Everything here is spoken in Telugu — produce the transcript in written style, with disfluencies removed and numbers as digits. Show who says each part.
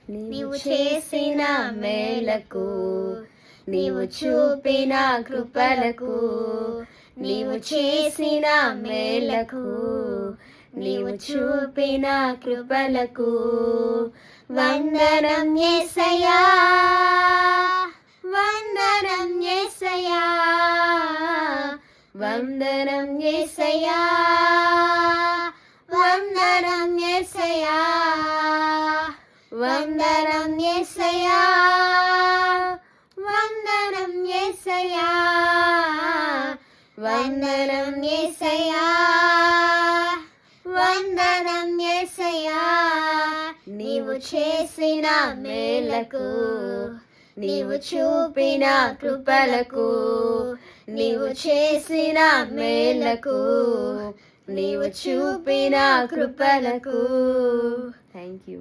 Speaker 1: నీవు చేసిన మేలకు, నీవు చూపిన కృపలకు, నీవు చేసిన మేలకు, నీవు చూపిన కృపలకు వందనం యేసయ్యా, వందనం యేసయ్యా, వందనం యేసయ్యా, వందనం యేసయ్యా, వందనం యేసయ్యా, వందనం యేసయ్యా, వందనం యేసయ్యా, వందనం యేసయ్యా. నీవు చేసిన మేలకు, నీవు చూపిన కృపలకు, నీవు చేసిన మేలకు, నీవు చూపిన కృపలకు. Thank you.